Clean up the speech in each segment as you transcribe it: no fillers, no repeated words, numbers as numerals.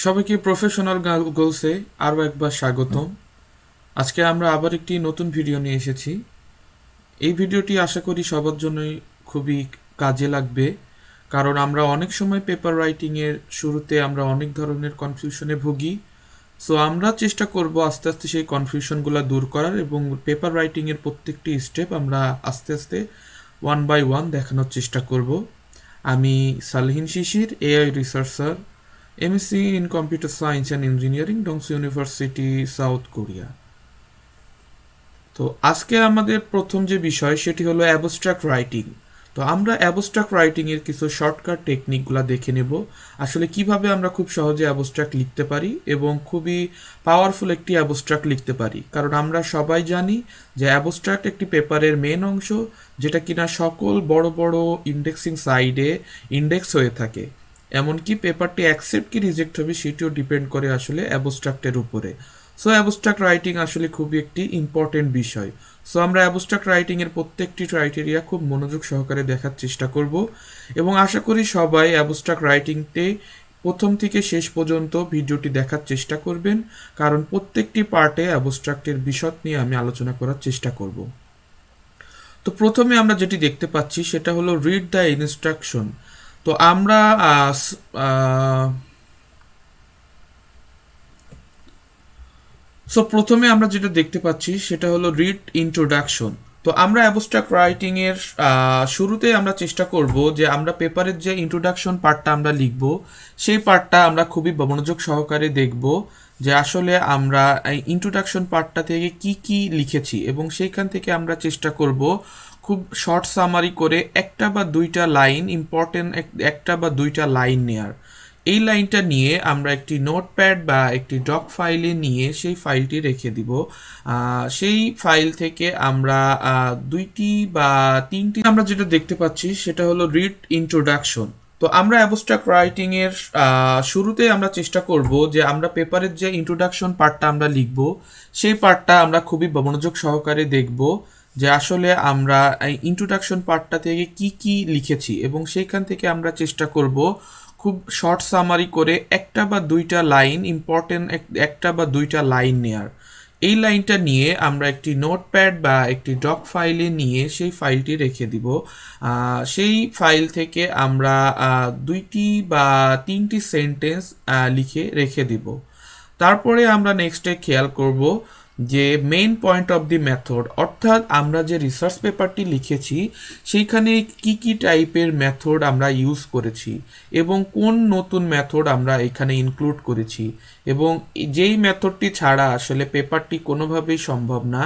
সবাইকে প্রফেশনাল গোলসে আরও একবার স্বাগতম। আজকে আমরা আবার একটি নতুন ভিডিও নিয়ে এসেছি। এই ভিডিওটি আশা করি সবার জন্যই খুবই কাজে লাগবে, কারণ আমরা অনেক সময় পেপার রাইটিংয়ের শুরুতে আমরা অনেক ধরনের কনফিউশনে ভুগি। সো আমরা চেষ্টা করব আস্তে আস্তে সেই কনফিউশনগুলো দূর করার এবং পেপার রাইটিংয়ের প্রত্যেকটি স্টেপ আমরা আস্তে আস্তে ওয়ান বাই ওয়ান দেখানোর চেষ্টা করব। আমি Salehin Shishir, AI researcher, MSc in computer science and engineering, Dongseo university, South Korea. তো আজকে আমাদের প্রথম যে বিষয় সেটি হলো অ্যাবস্ট্রাক্ট রাইটিং। তো আমরা অ্যাবস্ট্রাক্ট রাইটিংয়ের কিছু শর্টকাট টেকনিকগুলো দেখে নেব, আসলে কিভাবে আমরা খুব সহজে অ্যাবস্ট্রাক্ট লিখতে পারি এবং খুবই পাওয়ারফুল একটি অ্যাবস্ট্রাক্ট লিখতে পারি। কারণ আমরা সবাই জানি যে অ্যাবস্ট্রাক্ট একটি পেপারের মেন অংশ, যেটা কিনা সকল বড় বড় ইন্ডেক্সিং সাইডে ইন্ডেক্স হয়ে থাকে। এমনকি পেপারটি অ্যাকসেপ্ট কি রিজেক্ট হবে সেটিও ডিপেন্ড করে আসলে অ্যাবস্ট্রাক্টের উপরে। সো অ্যাবস্ট্রাক্ট রাইটিং আসলে খুবই একটি ইম্পর্টেন্ট বিষয়। সো আমরা অ্যাবস্ট্রাক্ট রাইটিংয়ের প্রত্যেকটি ক্রাইটেরিয়া খুব মনোযোগ সহকারে দেখার চেষ্টা করব এবং আশা করি সবাই অ্যাবস্ট্রাক্ট রাইটিংতে প্রথম থেকে শেষ পর্যন্ত ভিডিওটি দেখার চেষ্টা করবেন, কারণ প্রত্যেকটি পার্টে অ্যাবস্ট্রাক্টের বিশদ নিয়ে আমি আলোচনা করার চেষ্টা করব। তো প্রথমে আমরা যেটি দেখতে পাচ্ছি সেটা হলো রিড দ্য ইনস্ট্রাকশন। তো আমরা প্রথমে আমরা যেটা দেখতে পাচ্ছি সেটা হলো রিড ইন্ট্রোডাকশন। তো আমরা অ্যাবস্ট্রাক্ট রাইটিং এর শুরুতে আমরা চেষ্টা করব যে আমরা পেপারের যে ইন্ট্রোডাকশন পার্টটা আমরা লিখব সেই পার্টটা আমরা খুবই মনোযোগ সহকারে দেখব, যে আসলে আমরা এই ইন্ট্রোডাকশন পার্টটা থেকে কি কি লিখেছি এবং সেইখান থেকে আমরা চেষ্টা করব খুব শর্ট সামারি করে একটা বা দুইটা লাইন ইম্পর্টেন্ট, একটা বা দুইটা লাইন নেয়ার। এই লাইনটা নিয়ে আমরা একটি নোটপ্যাড বা একটি ডক ফাইলে নিয়ে সেই ফাইলটি রেখে দিব। সেই ফাইল থেকে আমরা দুইটি বা তিনটি আমরা যেটা দেখতে পাচ্ছি সেটা হলো রিড ইন্ট্রোডাকশন। তো আমরা অ্যাবস্ট্রাক্ট রাইটিং এর শুরুতে আমরা চেষ্টা করব যে আমরা পেপারের যে ইন্ট্রোডাকশন পার্টটা আমরা লিখব সেই পার্টটা আমরা খুবই মনোযোগ সহকারে দেখব, যে আসলে আমরা এই ইন্ট্রোডাকশন পার্টটা থেকে কি কি লিখেছি এবং সেইখান থেকে আমরা চেষ্টা করব খুব শর্ট সামারি করে একটা বা দুইটা লাইন ইম্পর্টেন্ট, একটা বা দুইটা লাইন নেয়ার। এই লাইনটা নিয়ে আমরা একটি নোটপ্যাড বা একটি ডক ফাইলে নিয়ে সেই ফাইলটি রেখে দিব। সেই ফাইল থেকে আমরা দুইটি বা তিনটি সেন্টেন্স লিখে রেখে দিব। তারপরে আমরা নেক্সটে খেয়াল করব যে main point of the method, অর্থাৎ আমরা যে রিসার্চ পেপারটি লিখেছি সেইখানে কি কি টাইপের মেথড আমরা ইউজ করেছি এবং কোন নতুন মেথড আমরা এখানে ইনক্লুড করেছি, এবং যেই মেথডটি ছাড়া আসলে পেপারটি কোনোভাবেই সম্ভব না,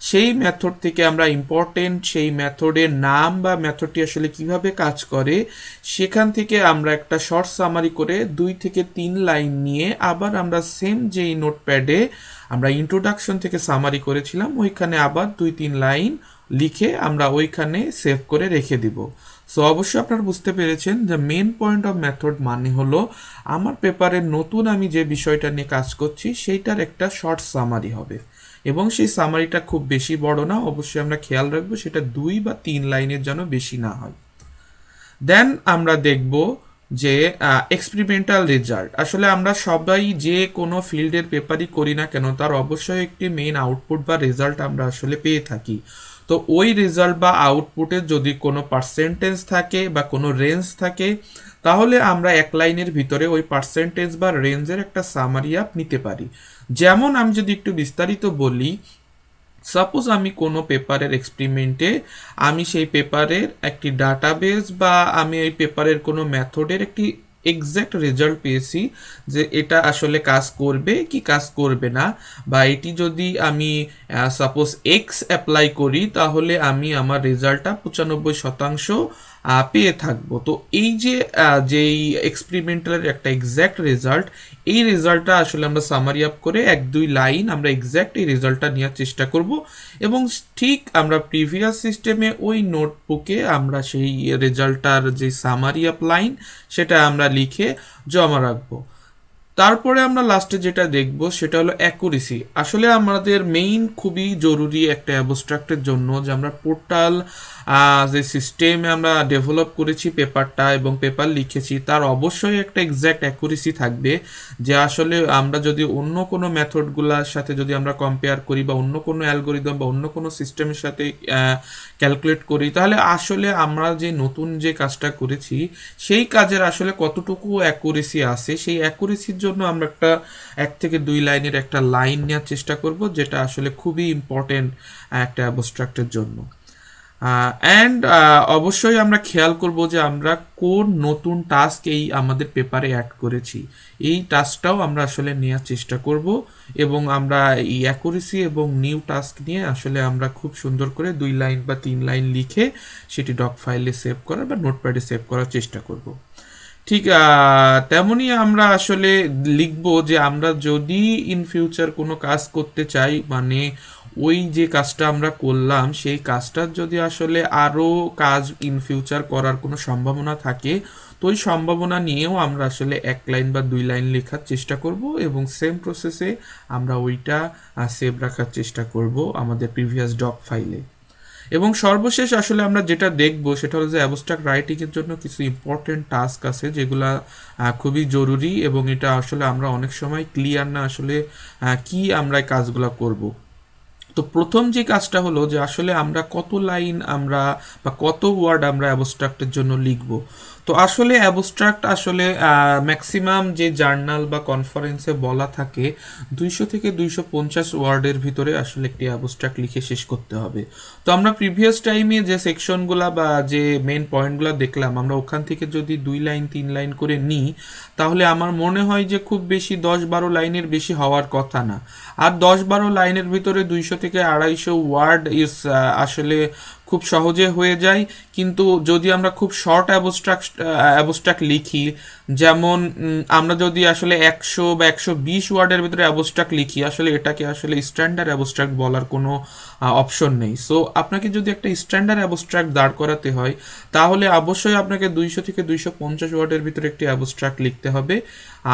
সেই মেথড থেকে আমরা ইম্পর্টেন্ট সেই মেথডের নাম বা মেথডটি আসলে কিভাবে কাজ করে সেখান থেকে আমরা একটা শর্ট সামারি করে 2 থেকে 3 লাইন নিয়ে আবার আমরা সেম যেই নোটপ্যাডে আমরা ইন্ট্রোডাকশন থেকে সামারি করেছিলাম ওইখানে আবার 2-3 লাইন লিখে আমরা ওইখানে সেভ করে রেখে দিব। সো অবশ্যই আপনারা বুঝতে পেরেছেন যে মেন পয়েন্ট অফ মেথড মানে হলো আমার পেপারের নতুন আমি যে বিষয়টা নিয়ে কাজ করছি সেইটার একটা শর্ট সামারি হবে এবং সেই সামারিটা খুব বেশি বড় না, অবশ্যই আমরা খেয়াল রাখবো সেটা 2 বা 3 লাইনের যেন বেশি না হয়। দেন আমরা দেখব যে এক্সপেরিমেন্টাল রেজাল্ট। আসলে আমরা সবাই যে কোনো ফিল্ডের পেপারই করি না কেন তার অবশ্যই একটি মেইন আউটপুট বা রেজাল্ট আমরা আসলে পেয়ে থাকি। তো ওই রেজাল্ট বা আউটপুটের যদি কোনো পার্সেন্টেজ থাকে বা কোনো রেঞ্জ থাকে তাহলে আমরা এক লাইনের ভিতরে ওই পার্সেন্টেজ বা রেঞ্জের একটা সামারি আপ নিতে পারি। যেমন আমি যদি একটু বিস্তারিত বলি, সাপোজ আমি কোনো পেপারের এক্সপেরিমেন্টে আমি সেই পেপারের একটি ডাটাবেস বা আমি এই পেপারের কোনো মেথডের একটি এক্স্যাক্ট রেজাল্ট পেয়েছি যে এটা আসলে কাজ করবে কি কাজ করবে না, বা এটি যদি আমি সাপোজ এক্স অ্যাপ্লাই করি তাহলে আমি আমার রেজাল্টটা 95% পেয়ে থাকবো। তো এই যে যেই এক্সপেরিমেন্টালের একটা এক্স্যাক্ট রেজাল্ট, এই রেজাল্টটা আসলে আমরা সামারি আপ করে 1-2 লাইন আমরা এক্স্যাক্ট এই রেজাল্টটা নেওয়ার চেষ্টা করব এবং ঠিক আমরা প্রিভিয়াস সিস্টেমে ওই নোটবুকে আমরা সেই রেজাল্টটার যে সামারি আপ লাইন সেটা আমরা লিখে জমা রাখবো। তারপরে আমরা লাস্টে যেটা দেখব সেটা হলো অ্যাকুরেসি। আসলে আমাদের মেইন খুবই জরুরি একটা অ্যাবস্ট্রাক্টের জন্য যে আমরা পোর্টাল যে সিস্টেমে আমরা ডেভেলপ করেছি পেপারটা এবং পেপার লিখেছি তার অবশ্যই একটা এক্স্যাক্ট অ্যাকুরেসি থাকবে, যে আসলে আমরা যদি অন্য কোনো মেথডগুলোর সাথে যদি আমরা কম্পেয়ার করি বা অন্য কোনো অ্যালগোরিদম বা অন্য কোনো সিস্টেমের সাথে ক্যালকুলেট করি, তাহলে আসলে আমরা যে নতুন যে কাজটা করেছি সেই কাজের আসলে কতটুকু অ্যাকুরেসি আছে, সেই অ্যাকুরেসির জন্য আমরা একটা 1 থেকে 2 লাইনের একটা লাইন নেওয়ার চেষ্টা করব, যেটা আসলে খুবই ইম্পর্টেন্ট একটা অ্যাবস্ট্রাক্টের জন্য। অ্যান্ড অবশ্যই আমরা খেয়াল করব যে আমরা কোন নতুন টাস্ক এই আমাদের পেপারে অ্যাড করেছি, এই টাস্কটাও আমরা আসলে নেওয়ার চেষ্টা করব এবং আমরা এই অ্যাকুরেসি এবং নিউ টাস্ক নিয়ে আসলে আমরা খুব সুন্দর করে 2 লাইন বা 3 লাইন লিখে সেটি ডক ফাইলে সেভ করার বা নোটপ্যাডে সেভ করার চেষ্টা করব। ঠিক তেমনই আমরা আসলে লিখব যে আমরা যদি ইন ফিউচার কোনো কাজ করতে চাই, মানে ওই যে কাজটা আমরা করলাম সেই কাজটার যদি আসলে আরও কাজ ইন ফিউচার করার কোনো সম্ভাবনা থাকে, তো ওই সম্ভাবনা নিয়েও আমরা আসলে 1 লাইন বা 2 লাইন লেখার চেষ্টা করব এবং সেম প্রসেসে আমরা ওইটা সেভ রাখার চেষ্টা করব আমাদের প্রিভিয়াস ডক ফাইলে। এবং সর্বশেষ আসলে আমরা যেটা দেখব সেটা হলো যে অ্যাবস্ট্রাক্ট রাইটিংয়ের জন্য কিছু ইম্পর্টেন্ট টাস্ক আছে যেগুলা খুবই জরুরি এবং এটা আসলে আমরা অনেক সময় ক্লিয়ার না আসলে কি আমরা এই কাজগুলো করব। তো প্রথম যে কাজটা হলো যে আসলে আমরা কত লাইন আমরা বা কত ওয়ার্ড আমরা অ্যাবস্ট্রাক্টের জন্য লিখব। তো আসলে অ্যাবস্ট্রাক্ট আসলে ম্যাক্সিমাম যে জার্নাল বা কনফারেন্সে বলা থাকে 200 থেকে 250 ওয়ার্ডের ভিতরে আসলে একটি অ্যাবস্ট্রাক্ট লিখে শেষ করতে হবে। তো আমরা প্রিভিয়াস টাইমে যে সেকশনগুলা বা যে মেন পয়েন্টগুলো দেখলাম, আমরা ওখান থেকে যদি 2 লাইন 3 লাইন করে নিই তাহলে আমার মনে হয় যে খুব বেশি 10-12 লাইনের বেশি হওয়ার কথা না। আর 10-12 লাইনের ভিতরে 200 থেকে 250 ওয়ার্ড আসলে খুব সহজে হয়ে যায়। কিন্তু যদি আমরা খুব শর্ট অ্যাবস্ট্রাক্ট লিখি, যেমন আমরা যদি আসলে 100 বা 120 ওয়ার্ডের ভিতরে অ্যাবস্ট্রাক্ট লিখি, আসলে এটাকে আসলে স্ট্যান্ডার্ড অ্যাবস্ট্রাক্ট বলার কোনো অপশন নেই। সো আপনাকে যদি একটা স্ট্যান্ডার্ড অ্যাবস্ট্রাক্ট দাঁড় করাতে হয় তাহলে অবশ্যই আপনাকে 200 থেকে 250 ওয়ার্ডের ভিতরে একটি অ্যাবস্ট্রাক্ট লিখতে হবে।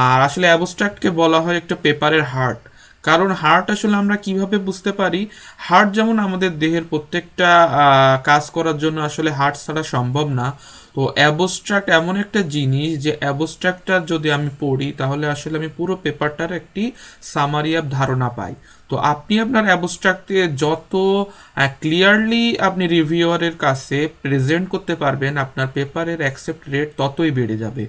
আর আসলে অ্যাবস্ট্রাক্টকে বলা হয় একটা পেপারের হার্ট। কারণ হার্ট আসলে আমরা কিভাবে বুঝতে পারি, হার্ট যেমন আমাদের দেহের প্রত্যেকটা কাজ করার জন্য আসলে হার্ট ছাড়া সম্ভব না, তো অ্যাবস্ট্রাক্ট এমন একটা জিনিস যে অ্যাবস্ট্রাক্টটা যদি আমি পড়ি তাহলে আসলে আমি পুরো পেপারটার একটি সামারি অফ ধারণা পাই। তো আপনি আপনার অ্যাবস্ট্রাক্টে যত ক্লিয়ারলি আপনি রিভিউয়ারের কাছে প্রেজেন্ট করতে পারবেন, আপনার পেপারের অ্যাকসেপ্ট রেট ততই বেড়ে যাবে।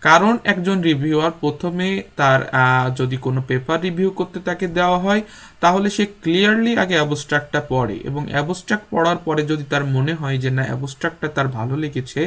কারণ একজন রিভিউয়ার প্রথমে তার যদি কোনো পেপার রিভিউ করতে তাকে দেওয়া হয় তাহলে সে ক্লিয়ারলি আগে অ্যাবস্ট্রাক্টটা পড়ে এবং অ্যাবস্ট্রাক্ট পড়ার পরে যদি তার মনে হয় যে না অ্যাবস্ট্রাক্টটা তার ভালো লেগেছে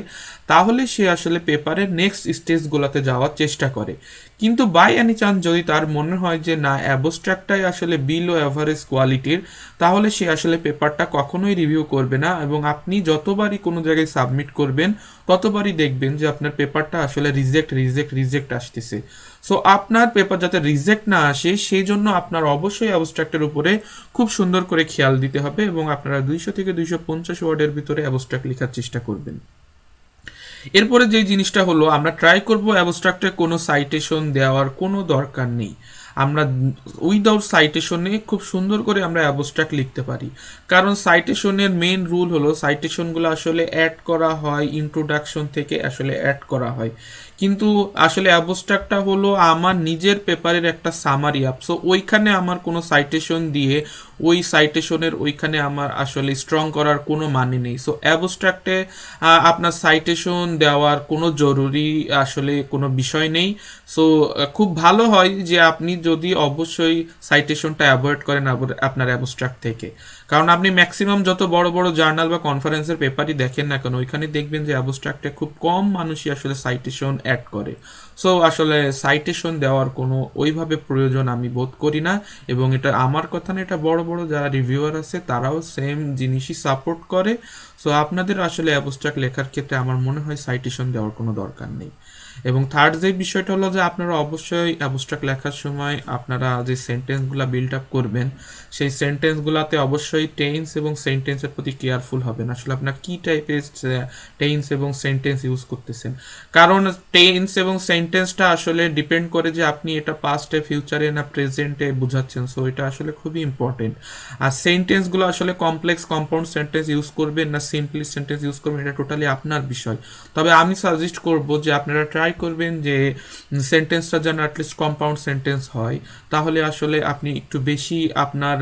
তাহলে সে আসলে পেপারের নেক্সট স্টেজগুলোতে যাওয়ার চেষ্টা করে। কিন্তু বাই এনি চান্স যদি তার মনে হয় যে না অ্যাবস্ট্রাক্টটাই আসলে বিলো অ্যাভারেজ কোয়ালিটির, তাহলে সে আসলে পেপারটা কখনোই রিভিউ করবে না এবং আপনি যতবারই কোনো জায়গায় সাবমিট করবেন ততবারই দেখবেন যে আপনার পেপারটা আসলে রিজেক্ট আসতেছে। সো আপনার পেপার যাতে রিজেক্ট না আসে সেই জন্য আপনার অবশ্যই অ্যাবস্ট্রাক্টের উপরে খুব সুন্দর করে খেয়াল দিতে হবে এবং আপনারা 200 থেকে 250 ওয়ার্ডের ভিতরে অ্যাবস্ট্রাক্ট লেখার চেষ্টা করবেন। এরপরে যে জিনিসটা হলো আমরা ট্রাই করব অ্যাবস্ট্রাক্টে কোনো সাইটেশন দেওয়ার কোনো দরকার নেই। আমরা উইদাউট সাইটেশনে খুব সুন্দর করে আমরা অ্যাবস্ট্রাক্ট লিখতে পারি। কারণ সাইটেশনের মেন রুল হলো সাইটেশনগুলো আসলে অ্যাড করা হয় ইন্ট্রোডাকশন থেকে, আসলে অ্যাড করা হয়। কিন্তু আসলে অ্যাবস্ট্রাক্টটা হলো আমার নিজের পেপারের একটা সামারি আপ। সো ওইখানে আমার কোনো সাইটেশন দিয়ে ওই সাইটেশনের ওইখানে আমার আসলে স্ট্রং করার কোনো মানে নেই। সো অ্যাবস্ট্রাক্টে আপনার সাইটেশন দেওয়ার কোনো জরুরি আসলে কোনো বিষয় নেই। সো খুব ভালো হয় যে আপনি যদি অবশ্যই সাইটেশনটা অ্যাভয়েড করেন আপনার অ্যাবস্ট্রাক্ট থেকে। কারণ আপনি ম্যাক্সিমাম যত বড় বড় জার্নাল বা কনফারেন্সের পেপারই দেখেন না কেন ওইখানে দেখবেন যে অ্যাবস্ট্রাক্টে খুব কম মানুষই আসলে সাইটেশন অ্যাড করে। সো আসলে সাইটেশন দেওয়ার কোনো ওইভাবে প্রয়োজন আমি বোধ করি না এবং এটা আমার কথা না, এটা বড় বড় যারা রিভিউয়ার আছে তারাও সেম জিনিসই সাপোর্ট করে। সো আপনাদের আসলে অ্যাবস্ট্রাক্ট লেখার ক্ষেত্রে আমার মনে হয় সাইটেশন দেওয়ার কোনো দরকার নেই। এবং থার্ড যে বিষয়টা হলো যে আপনারা অবশ্যই অ্যাবস্ট্রাক্ট লেখার সময় আপনারা যে সেন্টেন্সগুলো বিল্ড আপ করবেন সেই সেন্টেন্সগুলোতে অবশ্যই টেন্স এবং সেন্টেন্সের প্রতি কেয়ারফুল হবেন, আসলে আপনার কী টাইপের টেন্স এবং সেন্টেন্স ইউজ করতেছেন। কারণ টেন্স এবং সেন্টেন্সটা আসলে ডিপেন্ড করে যে আপনি এটা পাস্টে, ফিউচারে না প্রেজেন্টে বোঝাচ্ছেন। সো এটা আসলে খুবই ইম্পর্টেন্ট। আর সেন্টেন্সগুলো আসলে কমপ্লেক্স কম্পাউন্ড সেন্টেন্স ইউজ করবেন না সিম্পলি সেন্টেন্স ইউজ করবেন, এটা টোটালি আপনার বিষয়। তবে আমি সাজেস্ট করব যে আপনারা ট্রাই করবেন যে সেন্টেন্সটা যেন অ্যাটলিস্ট কম্পাউন্ড সেন্টেন্স হয়, তাহলে আসলে আপনি একটু বেশি আপনার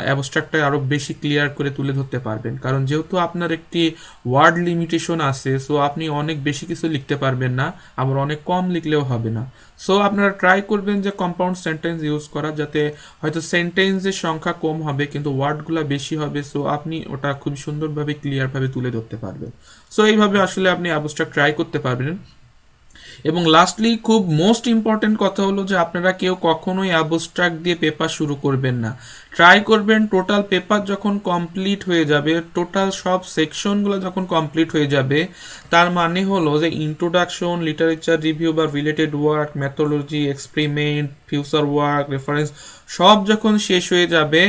অ্যাবস্ট্রাক্টটা আরও বেশি ক্লিয়ার করে তুলে ধরতে পারবেন। কারণ যেহেতু আপনার একটি ওয়ার্ড লিমিটেশন আছে, সো আপনি অনেক বেশি কিছু লিখতে পারবেন না, আবার অনেক কম লিখলেও হবে না। সো আপনারা ট্রাই করবেন যে কম্পাউন্ড সেন্টেন্স ইউজ করা, যাতে হয়তো সেন্টেন্সের সংখ্যা কম হবে কিন্তু ওয়ার্ডগুলো বেশি হবে, সো আপনি ওটা খুব সুন্দরভাবে ক্লিয়ারভাবে তুলে ধরতে পারবেন। সো এইভাবে আসলে আপনি অ্যাবস্ট্রাক্ট ট্রাই করতে পারবেন। এবং লাস্টলি খুব মোস্ট ইম্পর্টেন্ট কথা হলো যে আপনারা কেউ কখনোই অ্যাবস্ট্রাক্ট দিয়ে পেপার শুরু করবেন না। ট্রাই করবেন টোটাল পেপার যখন কমপ্লিট হয়ে যাবে, টোটাল সব সেকশনগুলো যখন কমপ্লিট হয়ে যাবে, তার মানে হলো যে ইন্ট্রোডাকশন, লিটারেচার রিভিউ বা related work, methodology, experiment, future work, reference সব যখন শেষ হয়ে যাবে,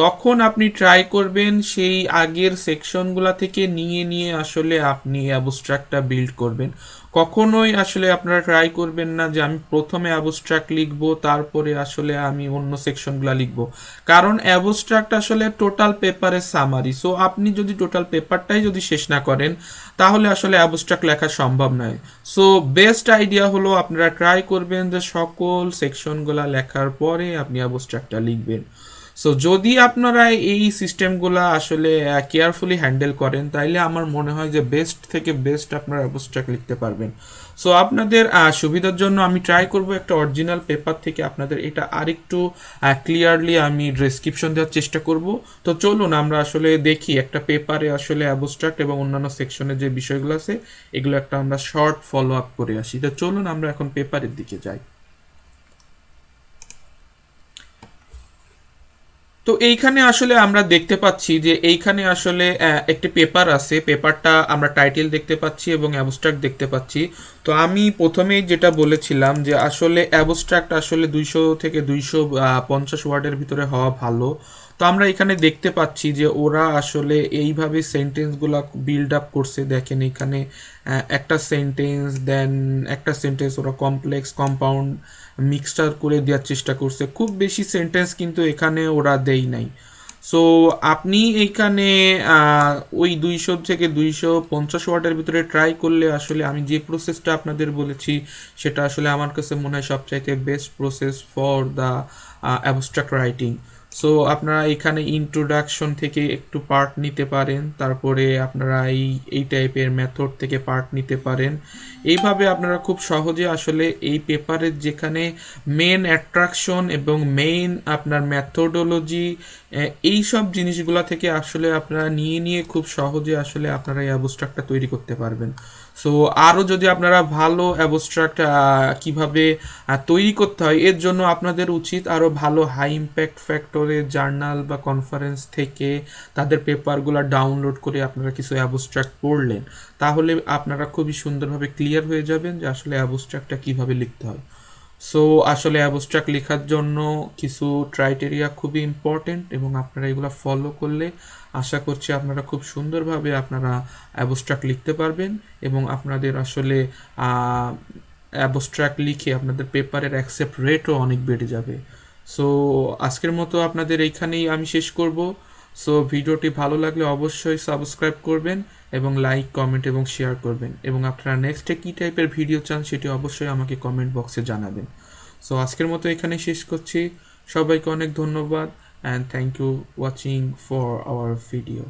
তখন আপনি ট্রাই করবেন সেই আগের সেকশনগুলো থেকে নিয়ে নিয়ে আসলে আপনি অ্যাবস্ট্রাক্টটা বিল্ড করবেন। কখনোই আসলে আপনারা ট্রাই করবেন না যে আমি প্রথমে অ্যাবস্ট্রাক্ট লিখব তারপরে আসলে আমি অন্য সেকশনগুলো লিখব, কারণ অ্যাবস্ট্রাক্ট আসলে টোটাল পেপারের সামারি। সো আপনি যদি টোটাল পেপারটাই যদি শেষ না করেন তাহলে আসলে অ্যাবস্ট্রাক্ট লেখা সম্ভব নয়। সো বেস্ট আইডিয়া হলো আপনারা ট্রাই করবেন যে সকল সেকশনগুলো লেখার পরে আপনি অ্যাবস্ট্রাক্টটা লিখবেন। সো যদি আপনারা এই সিস্টেমগুলো আসলে কেয়ারফুলি হ্যান্ডেল করেন, তাইলে আমার মনে হয় যে বেস্ট থেকে বেস্ট আপনারা অ্যাবস্ট্রাক্ট লিখতে পারবেন। সো আপনাদের সুবিধার জন্য আমি ট্রাই করব একটা অরিজিনাল পেপার থেকে আপনাদের এটা আরেকটু ক্লিয়ারলি আমি ডেসক্রিপশন দেওয়ার চেষ্টা করব। তো চলুন আমরা আসলে দেখি একটা পেপারে আসলে অ্যাবস্ট্রাক্ট এবং অন্যান্য সেকশনের যে বিষয়গুলো আছে এগুলো একটা আমরা শর্ট ফলো আপ করে আসি। তো চলুন আমরা এখন পেপারের দিকে যাই। তো এইখানে আসলে আমরা দেখতে পাচ্ছি যে এইখানে আসলে একটি পেপার আছে, পেপারটা আমরা টাইটেল দেখতে পাচ্ছি এবং অ্যাবস্ট্রাক্ট দেখতে পাচ্ছি। তো আমি প্রথমেই যেটা বলেছিলাম যে আসলে অ্যাবস্ট্রাক্ট আসলে 200 থেকে 250 ওয়ার্ডের ভিতরে হওয়া ভালো। তো আমরা এখানে দেখতে পাচ্ছি যে ওরা আসলে এইভাবে সেন্টেন্সগুলো বিল্ড আপ করছে। দেখেন এখানে একটা সেন্টেন্স, দেন একটা সেন্টেন্স ওরা কমপ্লেক্স কম্পাউন্ড মিক্সচার করে দেওয়ার চেষ্টা করছে। খুব বেশি সেন্টেন্স কিন্তু এখানে ওরা দেই নাই। সো আপনি এইখানে ওই 200 থেকে 250 ওয়াটের ভিতরে ট্রাই করলে আসলে আমি যে প্রসেসটা আপনাদের বলেছি সেটা আসলে আমার কাছে মনে হয় সবচাইতে best process for the abstract writing. So আপনারা এখানে ইন্ট্রোডাকশন থেকে একটু পার্ট নিতে পারেন, তারপরে আপনারা এই টাইপের মেথড থেকে পার্ট নিতে পারেন। এইভাবে আপনারা খুব সহজে আসলে এই পেপারের যেখানে মেন অ্যাট্রাকশন এবং মেইন আপনার মেথোডোলজি এই সব জিনিসগুলো থেকে আসলে আপনারা নিয়ে নিয়ে খুব সহজে আসলে আপনারা এই অ্যাবস্ট্রাক্টটা তৈরি করতে পারবেন। সো আরও যদি আপনারা ভালো অ্যাবস্ট্রাক্ট কিভাবে তৈরি করতে হয় এর জন্য আপনাদের উচিত আরও ভালো হাই ইম্প্যাক্ট ফ্যাক্টরের জার্নাল বা কনফারেন্স থেকে তাদের পেপারগুলো ডাউনলোড করে আপনারা কিছু অ্যাবস্ট্রাক্ট পড়লেন, তাহলে আপনারা খুবই সুন্দরভাবে ক্লিয়ার হয়ে যাবেন যে আসলে অ্যাবস্ট্রাক্টটা কীভাবে লিখতে হয়। সো আসলে অ্যাবস্ট্রাক্ট লেখার জন্য কিছু ক্রাইটেরিয়া খুবই ইম্পর্টেন্ট এবং আপনারা এগুলো ফলো করলে আশা করছি আপনারা খুব সুন্দরভাবে আপনারা অ্যাবস্ট্রাক্ট লিখতে পারবেন এবং আপনাদের আসলে অ্যাবস্ট্রাক্ট লিখে আপনাদের পেপারের অ্যাকসেপ্ট রেটও অনেক বেড়ে যাবে। সো আজকের মতো আপনাদের এইখানেই আমি শেষ করব। সো ভিডিওটি ভালো লাগলে অবশ্যই সাবস্ক্রাইব করবেন এবং লাইক, কমেন্ট এবং শেয়ার করবেন, এবং আপনারা নেক্সটে কী টাইপের ভিডিও চান সেটি অবশ্যই আমাকে কমেন্ট বক্সে জানাবেন। সো আজকের মতো এখানে শেষ করছি। সবাইকে অনেক ধন্যবাদ and thank you watching for our video.